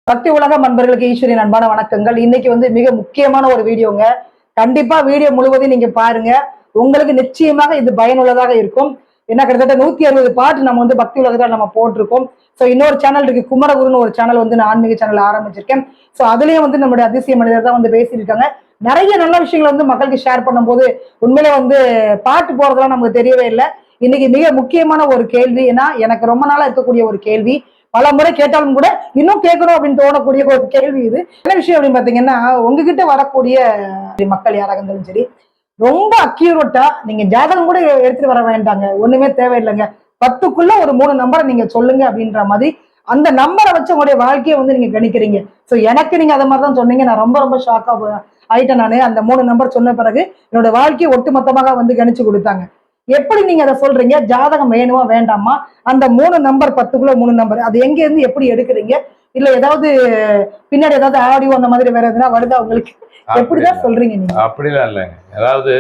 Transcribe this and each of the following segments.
பக்தி உலக நண்பர்களுக்கு ஈஸ்வரின் அன்பான வணக்கங்கள். இன்னைக்கு மிக முக்கியமான ஒரு வீடியோங்க. கண்டிப்பா வீடியோ முழுவதும் நீங்க பாருங்க. உங்களுக்கு நிச்சயமாக இது பயனுள்ளதாக இருக்கும். ஏன்னா கிட்டத்தட்ட 160 பாட்டு நம்ம பக்தி உலகத்தில் நம்ம போட்டிருக்கோம். ஸோ இன்னொரு சேனல் இருக்கு, குமரகுருன்னு ஒரு சேனல் நான் ஆன்மீக சேனல் ஆரம்பிச்சிருக்கேன். ஸோ அதுலயும் நம்மளுடைய அதிசய மனிதர் தான் பேசியிருக்காங்க. நிறைய நல்ல விஷயங்கள் மக்களுக்கு ஷேர் பண்ணும்போது உண்மையிலே பாட்டு போறதெல்லாம் நமக்கு தெரியவே இல்லை. இன்னைக்கு மிக முக்கியமான ஒரு கேள்வி, ஏன்னா எனக்கு ரொம்ப நாளா இருக்கக்கூடிய ஒரு கேள்வி, பல முறை கேட்டாலும் கூட இன்னும் கேட்கணும் அப்படின்னு தோணக்கூடிய ஒரு கேள்வி இது. என்ன விஷயம் அப்படின்னு பாத்தீங்கன்னா, உங்ககிட்ட வரக்கூடிய மக்கள் யாராக இருந்தாலும் சரி, ரொம்ப அக்யூரேட்டா நீங்க ஜாதகம் கூட எடுத்துட்டு வர வேண்டாங்க, ஒண்ணுமே தேவையில்லைங்க, 10க்குள்ள ஒரு 3 நம்பரை நீங்க சொல்லுங்க அப்படின்ற மாதிரி அந்த நம்பரை வச்சு உங்களுடைய வாழ்க்கையை நீங்க கணிக்கிறீங்க. ஸோ எனக்கு நீங்க அதை மாதிரி தான் சொன்னீங்க. நான் ரொம்ப ரொம்ப ஷாக்கா ஆயிட்டேன். நானு அந்த 3 நம்பர் சொன்ன பிறகு என்னோட வாழ்க்கையை ஒட்டுமொத்தமாக கணிச்சு கொடுத்தாங்க. எப்படி நீங்க அதை சொல்றீங்க? ஜாதகம் வேணுமா வேண்டாமா? அந்த 3 நம்பர் 10க்குள்ள 3 நம்பர் அது எங்க இருந்து எப்படி எடுக்கிறீங்க? இல்ல ஏதாவது பின்னாடி ஏதாவது ஆடியோ அந்த மாதிரி வேற எதுனா வருதா உங்களுக்கு? எப்படிதான் சொல்றீங்க நீங்க? அப்படிலாம் இல்லைங்க. அதாவது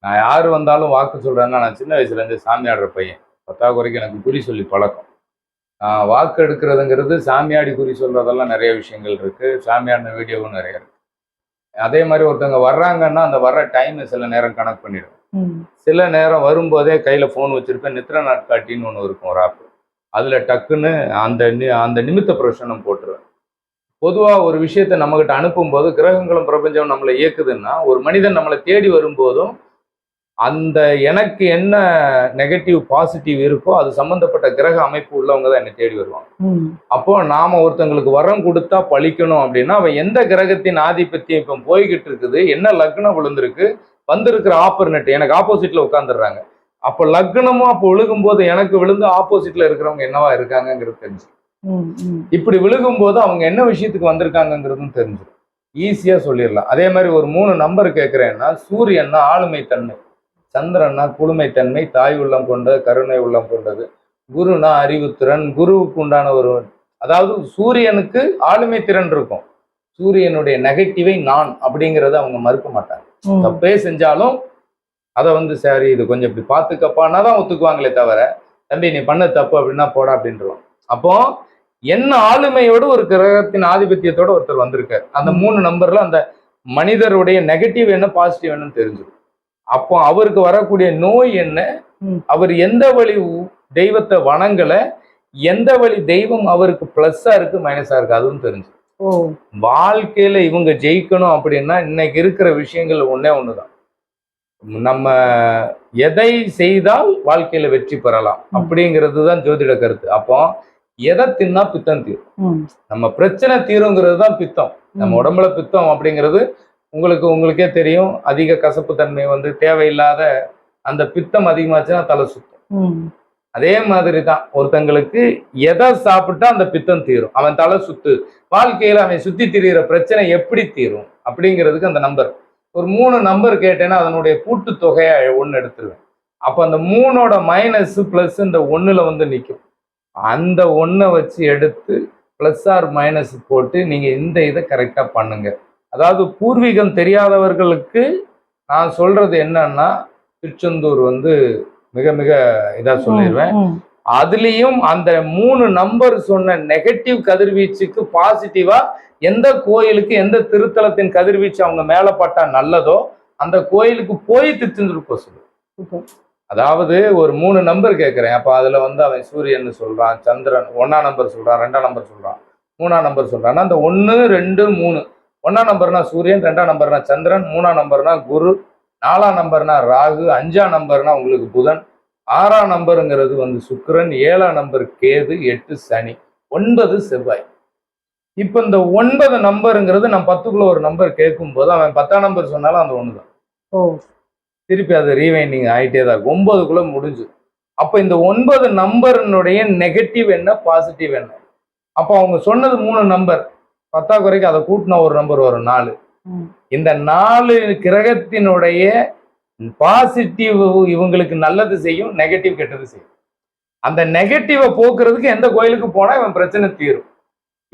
நான் யாரு வந்தாலும் வாக்கு சொல்றேன்னா, நான் சின்ன வயசுல இருந்து சாமியாடுற பையன். 10வது வரைக்கும் எனக்கு குறி சொல்லி பழக்கம். வாக்கு எடுக்கிறதுங்கிறது சாமியாடி குறி சொல்றதெல்லாம் நிறைய விஷயங்கள் இருக்கு. சாமியாடின வீடியோவும் நிறைய இருக்கு. அதே மாதிரி ஒருத்தவங்க வர்றாங்கன்னா அந்த வர்ற டைம் சில நேரம் கணக்கு பண்ணிடுவேன். சில நேரம் வரும்போதே கையில போன் வச்சிருப்பேன். நித்திர நாட்காட்டின்னு ஒன்று இருக்கும், ஒரு ஆப். அதுல டக்குன்னு அந்த நிமித்த பிரசனம் போட்டுருவேன். பொதுவா ஒரு விஷயத்த நம்மகிட்ட அனுப்பும் போது கிரகங்களும் பிரபஞ்சம் நம்மளை இயக்குதுன்னா, ஒரு மனிதன் நம்மளை தேடி வரும்போதும் அந்த எனக்கு என்ன நெகட்டிவ் பாசிட்டிவ் இருக்கோ அது சம்பந்தப்பட்ட கிரக அமைப்பு உள்ளவங்க தான் என்னை தேடி வருவாங்க. அப்போ நாம ஒருத்தங்களுக்கு வரம் கொடுத்தா பழிக்கணும் அப்படின்னா, அவன் எந்த கிரகத்தின் ஆதிபத்தியம் இப்ப போய்கிட்டு இருக்குது, என்ன லக்னம் விழுந்திருக்கு, வந்திருக்கிற ஆப்பர்னட் எனக்கு ஆப்போசிட்ல உட்காந்துடுறாங்க. அப்ப லக்னமும் அப்போ விழுகும் போது எனக்கு விழுந்து ஆப்போசிட்ல இருக்கிறவங்க என்னவா இருக்காங்கிறது தெரிஞ்சு, இப்படி விழுகும் போது அவங்க என்ன விஷயத்துக்கு வந்திருக்காங்கிறதும் தெரிஞ்சு ஈஸியா சொல்லிடலாம். அதே மாதிரி ஒரு 3 நம்பர் கேட்கிறேன்னா, சூரியன்னா ஆளுமை தன்மை, சந்திரன்னா குளுமைத்தன்மை, தாய் உள்ளம் கொண்டது, கருணை உள்ளம் கொண்டது, குருனா அறிவுத்திறன், குருவுக்கு உண்டான ஒரு, அதாவது சூரியனுக்கு ஆளுமை திறன் இருக்கும், சூரியனுடைய நெகட்டிவை நான் அப்படிங்கறத அவங்க மறுக்க மாட்டாங்க. தப்பே செஞ்சாலும் அதை சரி இது கொஞ்சம் இப்படி பார்த்துக்கப்பான்னா தான் ஒத்துக்குவாங்களே தவிர, தம்பி நீ பண்ண தப்பு அப்படின்னா போடா அப்படின்றவாங்க. அப்போ என்ன ஆளுமையோடு ஒரு கிரகத்தின் ஆதிபத்தியத்தோட ஒருத்தர் வந்திருக்காரு. அந்த 3 நம்பர்ல அந்த மனிதருடைய நெகட்டிவ் என்ன பாசிட்டிவ் என்னன்னு தெரிஞ்சிடும். அப்போ அவருக்கு வரக்கூடிய நோய் என்ன, அவர் எந்த வழி தெய்வத்தை வணங்கல, எந்த வழி தெய்வம் அவருக்கு பிளஸ்ஸா இருக்கு மைனஸா இருக்கு அதுவும் தெரிஞ்சு. வாழ்க்கையில இவங்க ஜெயிக்கணும் அப்படின்னா இன்னைக்கு இருக்கிற விஷயங்கள் ஒண்ணுதான், நம்ம எதை செய்தால் வாழ்க்கையில வெற்றி பெறலாம் அப்படிங்கிறது தான் ஜோதிட கருத்து. அப்போ எதை தின்னா பித்தம் தீரும், நம்ம பிரச்சனை தீருங்கிறது தான் பித்தம். நம்ம உடம்புல பித்தம் அப்படிங்கிறது உங்களுக்கே தெரியும். அதிக கசப்பு தன்மை தேவையில்லாத அந்த பித்தம் அதிகமாச்சுன்னா தலை சுத்தும். அதே மாதிரி தான் ஒருத்தங்களுக்கு எதை சாப்பிட்டா அந்த பித்தம் தீரும், அவன் தலை சுத்து, வாழ்க்கையில அவன் சுத்தி திரிகிற பிரச்சனை எப்படி தீரும் அப்படிங்கிறதுக்கு அந்த நம்பர் ஒரு 3 நம்பர் கேட்டேன்னா அதனுடைய கூட்டு தொகையா 1 எடுத்துருவேன். அப்ப அந்த 3ஓட மைனஸ் பிளஸ் இந்த 1ல நிற்கும். அந்த 1 வச்சு எடுத்து பிளஸ் ஆர் மைனஸ் போட்டு நீங்க இந்த இதை கரெக்டா பண்ணுங்க. அதாவது பூர்வீகம் தெரியாதவர்களுக்கு நான் சொல்றது என்னன்னா, திருச்செந்தூர் மிக மிக இதா சொல்லிடுவேன். அதுலயும் அந்த 3 நம்பர் சொன்ன நெகட்டிவ் கதிர்வீச்சுக்கு பாசிட்டிவா எந்த கோயிலுக்கு எந்த திருத்தலத்தின் கதிர்வீச்சு அவங்க மேல பட்டா நல்லதோ அந்த கோயிலுக்கு போய் திருச்செந்தூர் போக சொல்லு. அதாவது ஒரு 3 நம்பர் கேட்கிறேன். அப்ப அதுல அவன் சூரியன் சொல்றான், சந்திரன் 1ஆம் நம்பர் சொல்றான், 2ஆம் நம்பர் சொல்றான், 3ஆம் நம்பர் சொல்றான். அந்த 1, 2, 3, 1ஆம் நம்பர்னா சூரியன், 2ஆம் நம்பர்னா சந்திரன், 3ஆம் நம்பர்னா குரு, 4ஆம் நம்பர்னா ராகு, 5ஆம் நம்பர்னா உங்களுக்கு புதன், 6ஆம் நம்பருங்கிறது சுக்கிரன், 7ஆம் நம்பர் கேது, 8 சனி, 9 செவ்வாய். இப்ப இந்த 9 நம்பருங்கிறது நம்ம 10க்குள்ள ஒரு நம்பர் கேட்கும் போது அவன் 10ஆம் நம்பர் சொன்னாலும் அந்த 1 தான். திருப்பி அது ரீவைண்டிங் ஆயிட்டே தான் இருக்கும். 9க்குள்ள முடிஞ்சு. அப்ப இந்த 9 நம்பருடைய நெகட்டிவ் என்ன பாசிட்டிவ் என்ன? அப்ப அவங்க சொன்னது 3 நம்பர், 10வது வரைக்கும் அதை கூட்டினா ஒரு நம்பர் வரும் 4. இந்த 4 கிரகத்தினுடைய பாசிட்டிவ் இவங்களுக்கு நல்லது செய்யும், நெகட்டிவ் கெட்டது செய்யும். அந்த நெகட்டிவை போக்குறதுக்கு எந்த கோயிலுக்கு போனா இவன் பிரச்சனை தீரும்.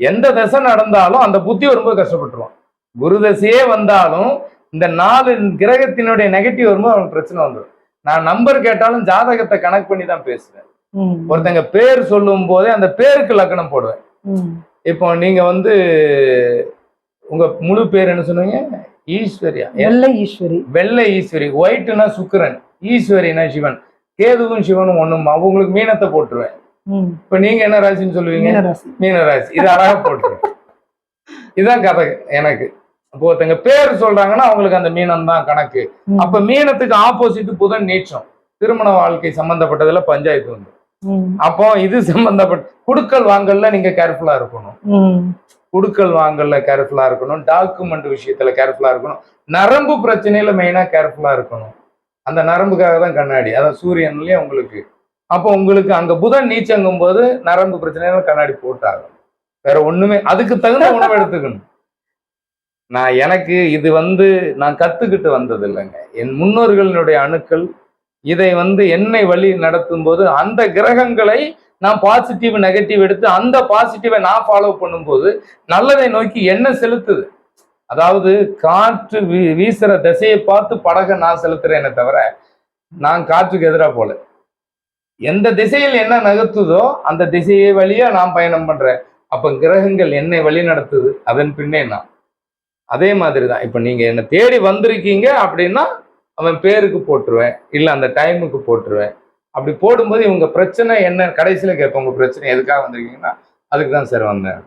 எந்த தசை நடந்தாலும் அந்த புத்தி வரும்போது கஷ்டப்பட்டுருவான். குரு தசையே வந்தாலும் இந்த 4 கிரகத்தினுடைய நெகட்டிவ் வரும்போது அவனுக்கு பிரச்சனை வந்துடும். நான் நம்பர் கேட்டாலும் ஜாதகத்தை கணக்கு பண்ணி தான் பேசுவேன். ஒருத்தங்க பேர் சொல்லும் போதே அந்த பேருக்கு லக்கணம் போடுவேன். இப்போ நீங்க வந்து உங்க முழு பேர் என்ன சொன்னீங்க? ஈஸ்வரியா? வெள்ளை ஈஸ்வரி. வெள்ளை ஈஸ்வரி. ஒயிட்னா சுக்கிரன், ஈஸ்வரினா சிவன். கேதுவும் சிவனும் ஒண்ணுமா? உங்களுக்கு மீனத்தை போட்டுருவேன். இப்ப நீங்க என்ன ராசின்னு சொல்லுவீங்க? மீனராசி. மீனராசி. இது அழகா போட்டுருவேன். இதான் கதை எனக்கு. இப்போ ஒருத்தங்க பேர் சொல்றாங்கன்னா அவங்களுக்கு அந்த மீனம் தான் கணக்கு. அப்ப மீனத்துக்கு ஆப்போசிட் புதன் நீச்சம். திருமண வாழ்க்கை சம்பந்தப்பட்டதுல பஞ்சாயத்து வந்து. அப்போ இது சம்பந்தப்பட்ட குடுக்கல் வாங்கல்ல நீங்க கேர்ஃபுல்லா இருக்கணும். குடுக்கல் வாங்கல்ல கேர்ஃபுல்லா இருக்கணும். டாக்குமெண்ட் விஷயத்துல கேர்ஃபுல்லா இருக்கணும். நரம்பு பிரச்சனையில மெயினா கேர்ஃபுல்லா இருக்கணும். அந்த நரம்புக்காக தான் கண்ணாடி. அதான் சூரியன்லயே உங்களுக்கு. அப்போ உங்களுக்கு அங்க புதன் நீச்சங்கும் போது நரம்பு பிரச்சனையில கண்ணாடி போட்டாகும். வேற ஒண்ணுமே அதுக்கு தகுந்த உணவு எடுத்துக்கணும். எனக்கு இது வந்து நான் கத்துக்கிட்டு வந்தது இல்லைங்க. என் முன்னோர்களுடைய அணுக்கள் இதை வந்து என்னை வழி நடத்தும் போது அந்த கிரகங்களை நான் பாசிட்டிவ் நெகட்டிவ் எடுத்து அந்த பாசிட்டிவை நான் ஃபாலோ பண்ணும்போது நல்லதை நோக்கி என்ன செலுத்துது. அதாவது காற்று வீசுற திசையை பார்த்து படகை நான் செலுத்துறேனே தவிர நான் காற்றுக்கு எதிராக போல. எந்த திசையில் என்ன நகர்த்துதோ அந்த திசையை வழியா நான் பயணம் பண்றேன். அப்ப கிரகங்கள் என்னை வழி நடத்துது, அதன் பின்னே நான். அதே மாதிரிதான் இப்ப நீங்க என்ன தேடி வந்திருக்கீங்க அப்படின்னா அவன் பேருக்கு போட்டுருவேன், இல்ல அந்த டைமுக்கு போட்டுருவேன். அப்படி போடும்போது இவங்க பிரச்சனை என்ன கடைசியில கேட்பேன், உங்க பிரச்சனை எதுக்காக வந்திருக்கீங்கன்னா அதுக்கு தான் சார் வந்தேன்.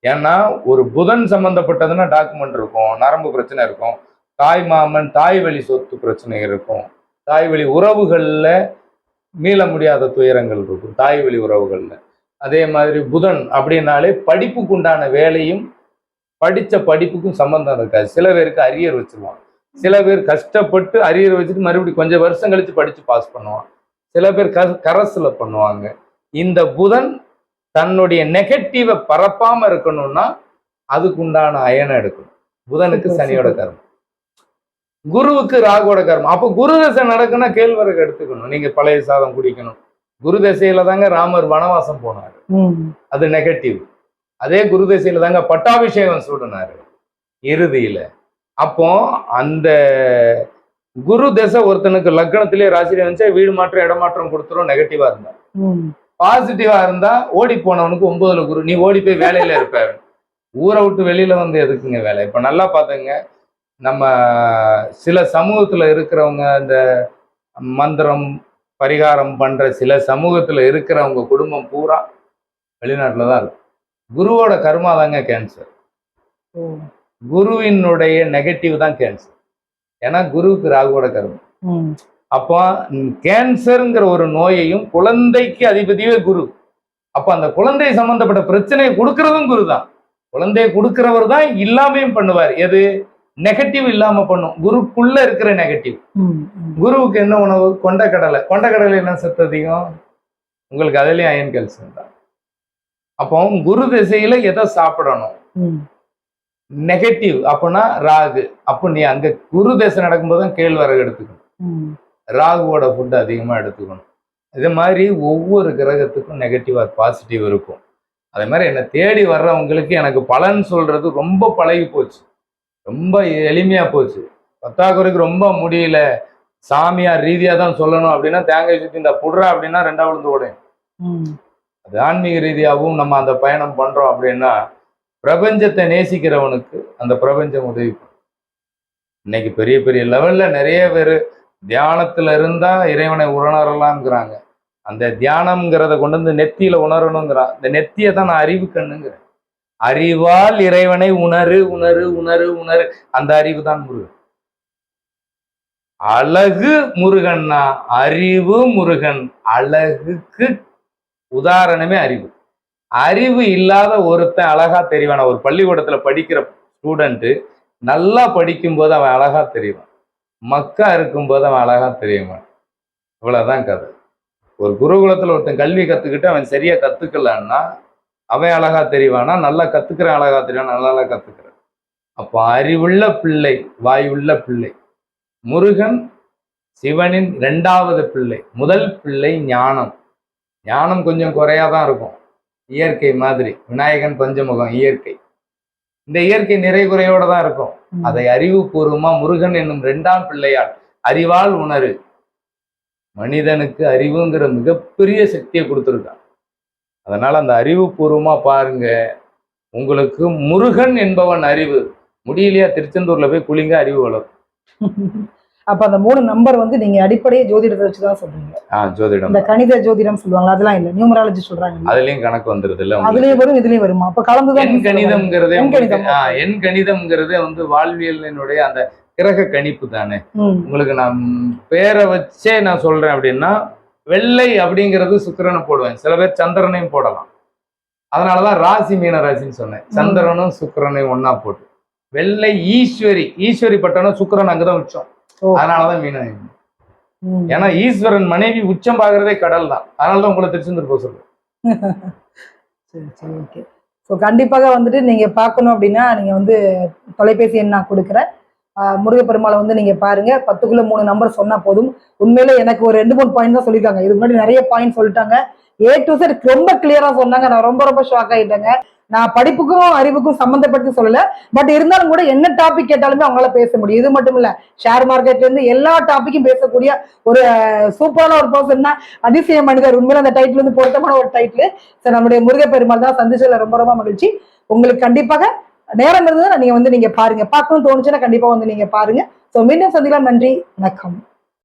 ஏன்னா ஒரு புதன் சம்பந்தப்பட்டதுன்னா டாக்குமெண்ட் இருக்கும், நரம்பு பிரச்சனை இருக்கும், தாய் மாமன் தாய் வழி சொத்து பிரச்சனை இருக்கும், தாய் வழி உறவுகள்ல மீள முடியாத துயரங்கள் இருக்கும் தாய் வழி உறவுகள்ல. அதே மாதிரி புதன் அப்படின்னாலே படிப்புக்கு உண்டான வேலையும் படிச்ச படிப்புக்கும் சம்பந்தம் இருக்காது. சில பேருக்கு அரியர் வச்சிருவான், சில பேர் கஷ்டப்பட்டு அரியர் வச்சுட்டு மறுபடியும் கொஞ்சம் வருஷம் கழிச்சு படிச்சு பாஸ் பண்ணுவான், சில பேர் கரஸ்ல பண்ணுவாங்க. இந்த புதன் தன்னுடைய நெகட்டிவை பரப்பாம இருக்கணும்னா அதுக்கு உண்டான அயனை எடுக்கணும். புதனுக்கு சனியோட கர்மம், குருவுக்கு ராகுவோட கர்மம். அப்போ குரு தசை நடக்குன்னா கேழ்வரகு எடுத்துக்கணும். நீங்க பழைய சாதம் குடிக்கணும். குரு தசையில தாங்க ராமர் வனவாசம் போனாரு, அது நெகட்டிவ். அதே குரு தசையில தாங்க பட்டாபிஷேகம் சூடினாரு இறுதியில. அப்போ அந்த குரு தசை ஒருத்தனுக்கு லக்னத்திலே ராசியில இருந்துச்சா வீடு மாற்றம் இடமாற்றம் கொடுத்துரும். நெகட்டிவா இருந்தா. பாசிட்டிவா இருந்தா ஓடி போனவனுக்கு 9ல குரு, நீ ஓடி போய் வேலையில இருப்ப. ஊரை விட்டு வெளியில வந்து எதுக்குங்க வேலை? இப்ப நல்லா பாத்துங்க, நம்ம சில சமூகத்துல இருக்கிறவங்க இந்த மந்திரம் பரிகாரம் பண்ற சில சமூகத்துல இருக்கிறவங்க குடும்பம் பூரா வெளிநாட்டுலதான் இருக்கும். குருவோட கர்மா தாங்க கேன்சர். குருவினுடைய நெகட்டிவ் தான் கேன்சர். ஏன்னா குருவுக்கு ராகுவோட கர்மம். அப்போ கேன்சர்ங்கிற ஒரு நோயையும் குழந்தைக்கு அதிபதியே குரு. அப்ப அந்த குழந்தை சம்பந்தப்பட்ட பிரச்சனையை கொடுக்கறதும் குரு தான். குழந்தையை கொடுக்கிறவர் தான் இல்லாமையும் பண்ணுவார். எது நெகட்டிவ் இல்லாம பண்ணும், குருக்குள்ள இருக்கிற நெகட்டிவ். குருவுக்கு என்ன உணவு? கொண்டக்கடலை. கொண்டக்கடலை என்ன சத்து அதிகம்? உங்களுக்கு அதுலயும் அயன் கால்சியம் தான். அப்போ குரு திசையில எதை சாப்பிடணும்? நெகட்டிவ். அப்பனா ராகு. அப்போ நீ அங்க குரு திசை நடக்கும்போது தான் கேழ்வரகு எடுத்துக்கணும், ராகுவோட ஃபுட் அதிகமா எடுத்துக்கணும். இதே மாதிரி ஒவ்வொரு கிரகத்துக்கும் நெகட்டிவ் பாசிட்டிவ் இருக்கும். அதே மாதிரி என்னை தேடி வர்றவங்களுக்கு எனக்கு பலன் சொல்றது ரொம்ப பழகி போச்சு, ரொம்ப எளிமையா போச்சு. பத்தாக்குறைக்கு ரொம்ப முடியல, சாமியார் ரீதியா தான் சொல்லணும் அப்படின்னா தேங்காய் சுத்தி இந்த புடுறா அப்படின்னா 2 விழுந்து ஓடும். அது ஆன்மீக ரீதியாகவும் நம்ம அந்த பயணம் பண்றோம் அப்படின்னா பிரபஞ்சத்தை நேசிக்கிறவனுக்கு அந்த பிரபஞ்சம் உதவி பண்ணும். இன்னைக்கு பெரிய பெரிய லெவல்ல நிறைய பேர் தியானத்துல இருந்தா இறைவனை உணரலாம்ங்கிறாங்க. அந்த தியானம்ங்கிறத கொண்டு வந்து நெத்தியில உணரணுங்கிறான். இந்த நெத்தியை தான் நான் அறிவு கண்ணுங்கிறேன். அறிவால் இறைவனை உணரு உணரு உணரு உணரு. அந்த அறிவு தான் முருகன். அழகு முருகன்னா அறிவு முருகன். அழகுக்கு உதாரணமே அறிவு. அறிவு இல்லாத ஒருத்தன் அழகா தெரிவான. ஒரு பள்ளிக்கூடத்துல படிக்கிற ஸ்டூடெண்ட் நல்லா படிக்கும்போது அவன் அழகா தெரிவான், மக்கா இருக்கும்போது அவன் அழகா தெரியுவான். இவ்வளவுதான் கதை. ஒரு குருகுலத்துல ஒருத்தன் கல்வி கத்துக்கிட்டு அவன் சரியா கத்துக்கலன்னா அவன் அழகா தெரிவானா? நல்லா கத்துக்கிறான் அழகா தெரிவான், நல்லா கத்துக்கிறான். அப்போ அறிவுள்ள பிள்ளை, வாயுள்ள பிள்ளை. முருகன் சிவனின் 2வது பிள்ளை. முதல் பிள்ளை ஞானம். ஞானம் கொஞ்சம் குறையாதான் இருக்கும், இயற்கை மாதிரி. விநாயகன் பஞ்சமுகம் இயற்கை. இந்த இயற்கை நிறை குறையோட தான் இருக்கும். அதை அறிவுபூர்வமா முருகன் என்னும் 2ஆம் பிள்ளையால் அறிவால் உணரு. மனிதனுக்கு அறிவுங்கிற மிகப்பெரிய சக்தியை கொடுத்துருக்கான். அதனால அந்த அறிவுபூர்வமா பாருங்க. உங்களுக்கு முருகன் என்பவன் அறிவு. முடியலையா, திருச்செந்தூர்ல போய் குளிங்க, அறிவு வளரும். அப்ப அந்த 3 நம்பர் வந்து நீங்க அடிப்படையே ஜோதிடத்தை வச்சுதான் சொல்றீங்க. ஜோதிடம். இந்த கணித ஜோதிடம் சொல்லுவாங்க, அதெல்லாம் இல்ல, நியூமராலஜி சொல்றாங்க. அதுலயும் கணக்கு வந்துருது இல்ல, அதுலயும் வரும் இதுலயும் வருமா? அப்ப கலந்துதான். எண் கணிதம்ங்கிறதே வந்து வாழ்வியலினுடைய அந்த கிரக கணிப்பு தானே. உங்களுக்கு நான் பேரை வச்சே நான் சொல்றேன் அப்படின்னா, வெள்ளை அப்படிங்கிறது சுக்கிரனை போடுவேன், சில பேர் சந்திரனையும் போடலாம். அதனாலதான் ராசி மீன ராசின்னு சொன்னேன். சந்திரனும் சுக்கிரனையும் ஒன்னா போட்டு வெள்ளை ஈஸ்வரி. ஈஸ்வரி பட்டனும் சுக்கிரன் அங்கதான் உச்சம், அதனாலதான் மீனம். ஏன்னா ஈஸ்வரன் மனைவி உச்சம் பாக்குறதே கடல் தான், அதனாலதான் உங்களை திருச்செந்தூர் போக சொல்றேன். சரி சரி, ஓகே. ஸோ கண்டிப்பாக வந்துட்டு நீங்க பார்க்கணும் அப்படின்னா நீங்க வந்து தொலைபேசி எண் நான் கொடுக்குறேன். முருகப்பெருமாளை வந்து நீங்க பாருங்க. 10க்குள்ள 3 நம்பர் சொன்னா போதும். உண்மையில எனக்கு ஒரு 2-3 பாயிண்ட் தான் சொல்லியிருக்காங்க, இதுக்கு முன்னாடி நிறைய பாயிண்ட் சொல்லிட்டாங்க. A to Z ரொம்ப கிளியரா சொன்னாங்க. நான் ரொம்ப ஷாக் ஆயிட்டேங்க. நான் படிப்புக்கும் அறிவுக்கும் சம்மந்தப்படுத்தி சொல்லல, பட் இருந்தாலும் கூட என்ன டாபிக் கேட்டாலுமே அவங்களால பேச முடியும். இது மட்டும் இல்ல, ஷேர் மார்க்கெட்ல இருந்து எல்லா டாபிக்கும் பேசக்கூடிய ஒரு சூப்பரான ஒரு பர்சன் தான் அதிசய மனிதர். உண்மையில அந்த டைட்டில் வந்து பொருத்தமான ஒரு டைட்டில். சார், நம்முடைய முருகப்பெருமாள் தான். சந்திச்சதுல ரொம்ப மகிழ்ச்சி. உங்களுக்கு கண்டிப்பாக நேரம் இருந்ததுன்னா நீங்க பாருங்க, பார்க்கணும்னு தோணுச்சுன்னா கண்டிப்பா வந்து நீங்க பாருங்க. ஸோ மீண்டும் சந்திக்கலாம். நன்றி, வணக்கம்.